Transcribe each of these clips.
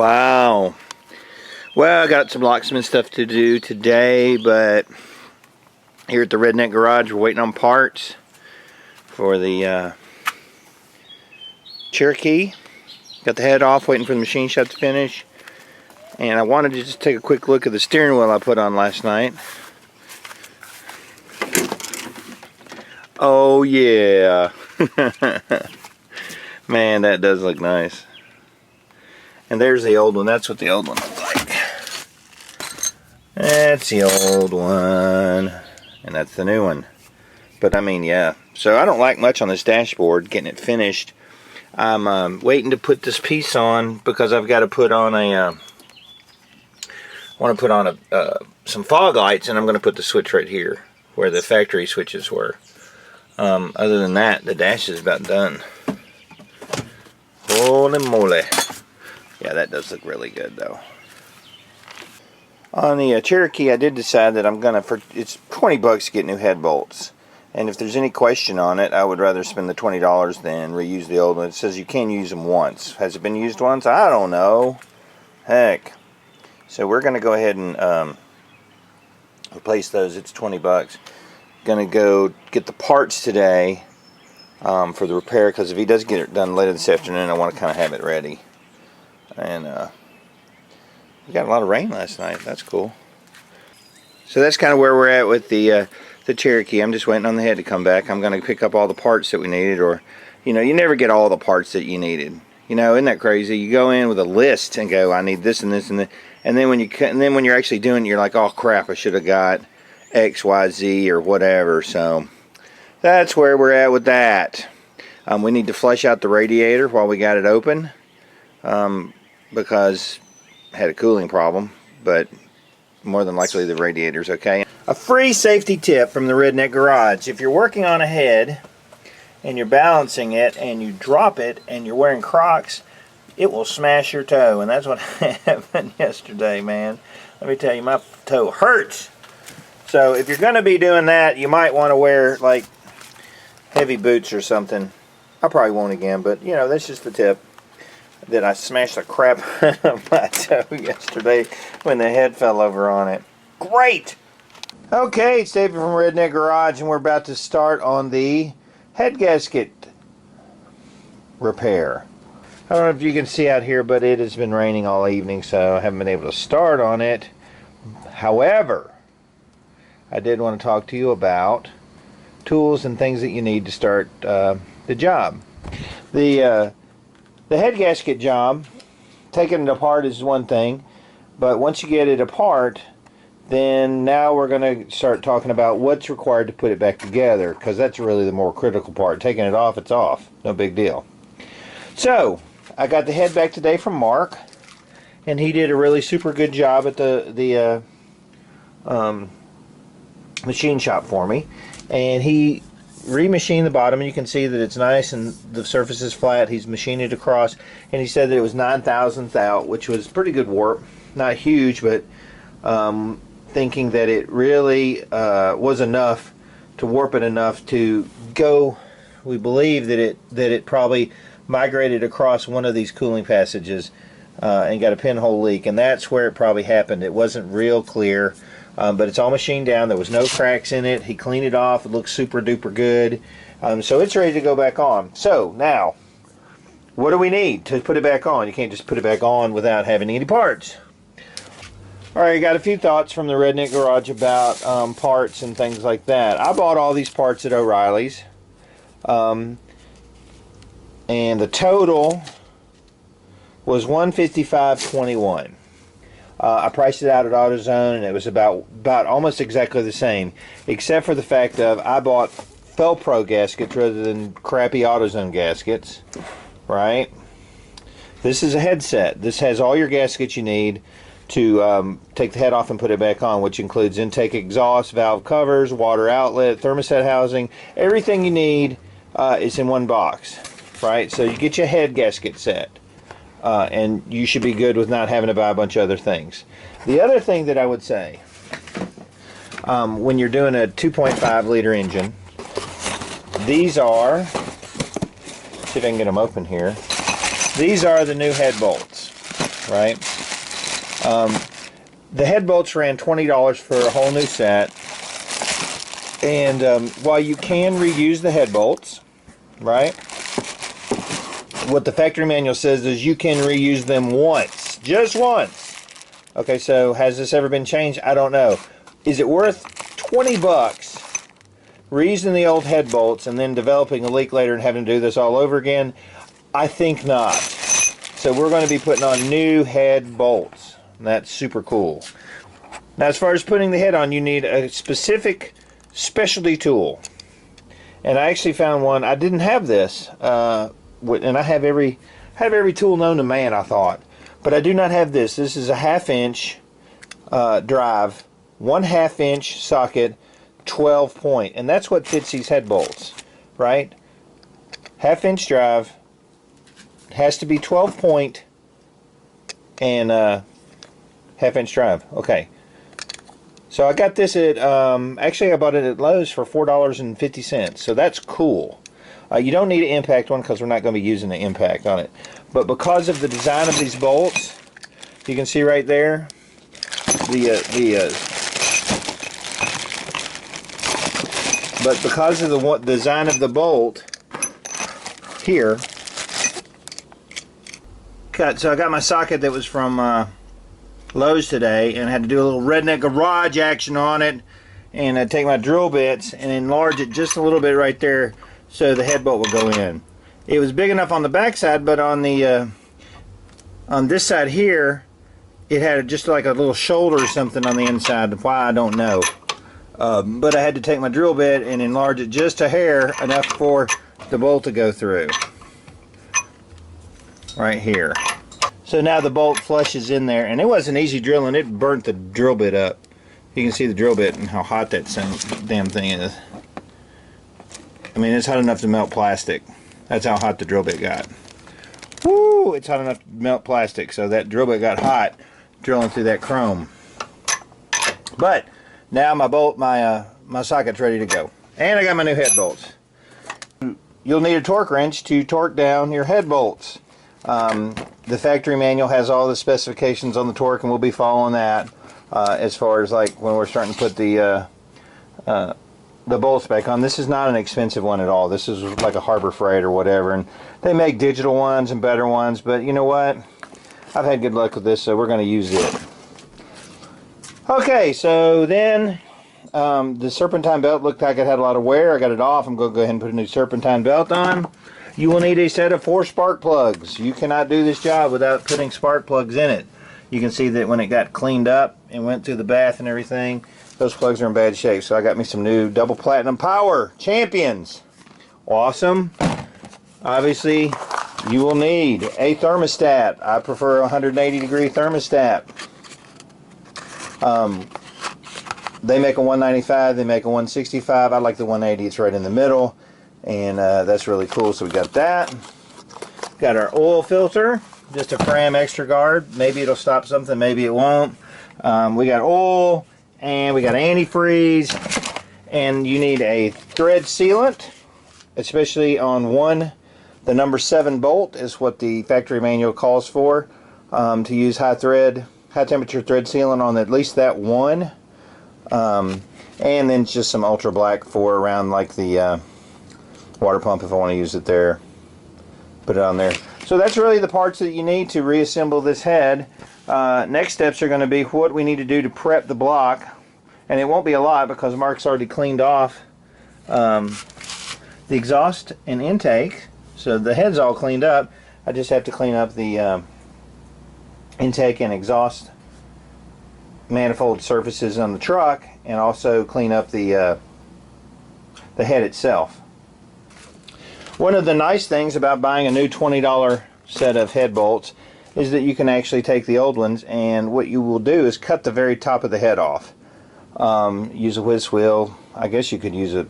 Wow. Well, I got some locksmith stuff to do today, but here at the Redneck Garage, we're waiting on parts for the Cherokee. Got the head off, waiting for the machine shop to finish. And I wanted to just take a quick look at the steering wheel I put on last night. Oh yeah. Man, that does look nice. And there's the old one. That's what the old one looked like. That's the old one. And that's the new one. But I mean, yeah. So I don't like much on this dashboard, getting it finished. I'm waiting to put this piece on because I've got to put on a... want to put on some fog lights, and I'm going to put the switch right here where the factory switches were. Other than that, the dash is about done. Holy moly. Yeah, that does look really good though. On the Cherokee, I did decide that I'm going to, it's 20 bucks to get new head bolts. And if there's any question on it, I would rather spend the $20 than reuse the old one. It says you can use them once. Has it been used once? I don't know. Heck. So we're going to go ahead and replace those. It's 20 bucks. Going to go get the parts today for the repair, because if he does get it done later this afternoon, I want to kind of have it ready. And we got a lot of rain last night. That's cool. So that's kind of where we're at with the Cherokee. I'm just waiting on the head to come back. I'm going to pick up all the parts that we needed, or, you know, you never get all the parts that you needed. You know, isn't that crazy? You go in with a list and go, I need this and this and this. And then when you're actually doing it, you're like, oh crap, I should have got X, Y, Z or whatever. So that's where we're at with that. We need to flush out the radiator while we got it open, because it had a cooling problem, but more than likely the radiator's okay. A free safety tip from the Redneck Garage. If you're working on a head and you're balancing it and you drop it and you're wearing Crocs, it will smash your toe. And that's what happened yesterday, man. Let me tell you, my toe hurts. So if you're going to be doing that, you might want to wear like heavy boots or something. I probably won't again, but you know, that's just the tip. That I smashed the crap out of my toe yesterday when the head fell over on it. Great! Okay, it's David from Redneck Garage, and we're about to start on the head gasket repair. I don't know if you can see out here, but it has been raining all evening, so I haven't been able to start on it. However, I did want to talk to you about tools and things that you need to start the job. The head gasket job, taking it apart is one thing, but once you get it apart, then now we're going to start talking about what's required to put it back together, because that's really the more critical part. Taking it off, it's off. No big deal. So, I got the head back today from Mark, and he did a really super good job at the machine shop for me. And he remachined the bottom, and you can see that it's nice and the surface is flat. He's machined it across, and he said that it was 9,000th out, which was pretty good warp. Not huge, but thinking that it really was enough to warp it enough to go. We believe that it probably migrated across one of these cooling passages and got a pinhole leak, and that's where it probably happened. It wasn't real clear. But it's all machined down. There was no cracks in it. He cleaned it off. It looks super duper good. So it's ready to go back on. So now, what do we need to put it back on? You can't just put it back on without having any parts. Alright, I got a few thoughts from the Redneck Garage about parts and things like that. I bought all these parts at O'Reilly's. And the total was $155.21. I priced it out at AutoZone, and it was about almost exactly the same, except for the fact of I bought Felpro gaskets rather than crappy AutoZone gaskets, right? This is a headset. This has all your gaskets you need to take the head off and put it back on, which includes intake exhaust, valve covers, water outlet, thermostat housing. Everything you need is in one box, right? So you get your head gasket set. And you should be good with not having to buy a bunch of other things. The other thing that I would say, when you're doing a 2.5 liter engine, these are, see if I can get them open here, these are the new head bolts. right? The head bolts ran $20 for a whole new set. And while you can reuse the head bolts, right? What the factory manual says is you can reuse them once, just once. Okay, so has this ever been changed? I don't know. Is it worth 20 bucks reusing the old head bolts and then developing a leak later and having to do this all over again? I think not. So we're going to be putting on new head bolts. That's super cool. Now, as far as putting the head on, you need a specific specialty tool. And I actually found one. I didn't have this. And I have every tool known to man, I thought, but I do not have this. This is a 1/2 inch drive, 1/2 inch socket, 12 point, and that's what fits these head bolts, right? 1/2 inch drive, has to be 12 point, and 1/2 inch drive. Okay, so I got this at actually I bought it at Lowe's for $4.50, so that's cool. You don't need an impact one because we're not going to be using the impact on it. But because of the design of these bolts, you can see right there, but because of the design of the bolt here, so I got my socket that was from Lowe's today, and I had to do a little redneck garage action on it, and I take my drill bits and enlarge it just a little bit right there, so the head bolt will go in. It was big enough on the back side, but on the on this side here, it had just like a little shoulder or something on the inside. Why, I don't know. But I had to take my drill bit and enlarge it just a hair, enough for the bolt to go through. Right here. So now the bolt flushes in there, and it wasn't easy drilling. It burnt the drill bit up. You can see the drill bit and how hot that damn thing is. I mean, it's hot enough to melt plastic. That's how hot the drill bit got. Woo! It's hot enough to melt plastic, so that drill bit got hot drilling through that chrome. But now my socket's ready to go, and I got my new head bolts. You'll need a torque wrench to torque down your head bolts. The factory manual has all the specifications on the torque, and we'll be following that as far as like when we're starting to put the bolts back on. This is not an expensive one at all. This is like a Harbor Freight or whatever, and they make digital ones and better ones, but you know what? I've had good luck with this, so we're going to use it. Okay, so then the serpentine belt looked like it had a lot of wear. I got it off. I'm going to go ahead and put a new serpentine belt on. You will need a set of 4 spark plugs. You cannot do this job without putting spark plugs in it. You can see that when it got cleaned up and went through the bath and everything, those plugs are in bad shape. So I got me some new double platinum power champions. Awesome. Obviously, you will need a thermostat. I prefer a 180-degree thermostat. They make a 195, they make a 165. I like the 180, it's right in the middle, and that's really cool. So we got that. Got our oil filter, just a Fram Extra Guard. Maybe it'll stop something, maybe it won't. We got oil, and we got antifreeze, and you need a thread sealant, especially on the number 7 bolt is what the factory manual calls for, to use high temperature thread sealant on at least that one. And then just some ultra black for around like the water pump if I want to use it there. Put it on there. So that's really the parts that you need to reassemble this head. Next steps are going to be what we need to do to prep the block, and it won't be a lot because Mark's already cleaned off the exhaust and intake, so the head's all cleaned up. I just have to clean up the intake and exhaust manifold surfaces on the truck, and also clean up the head itself. One of the nice things about buying a new $20 set of head bolts is that you can actually take the old ones, and what you will do is cut the very top of the head off. Use a whiz wheel. I guess you could use a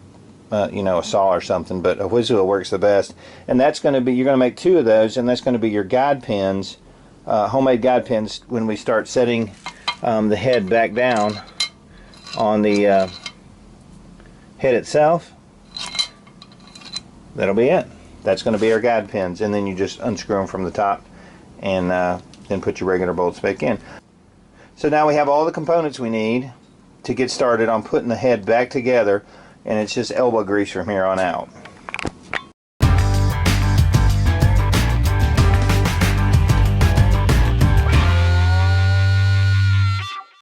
saw or something, but a whiz wheel works the best. And that's going to be, you're going to make 2 of those, and that's going to be your guide pins, homemade guide pins, when we start setting the head back down on the head itself. That'll be it. That's going to be our guide pins, and then you just unscrew them from the top, and then put your regular bolts back in. So now we have all the components we need to get started on putting the head back together, and it's just elbow grease from here on out.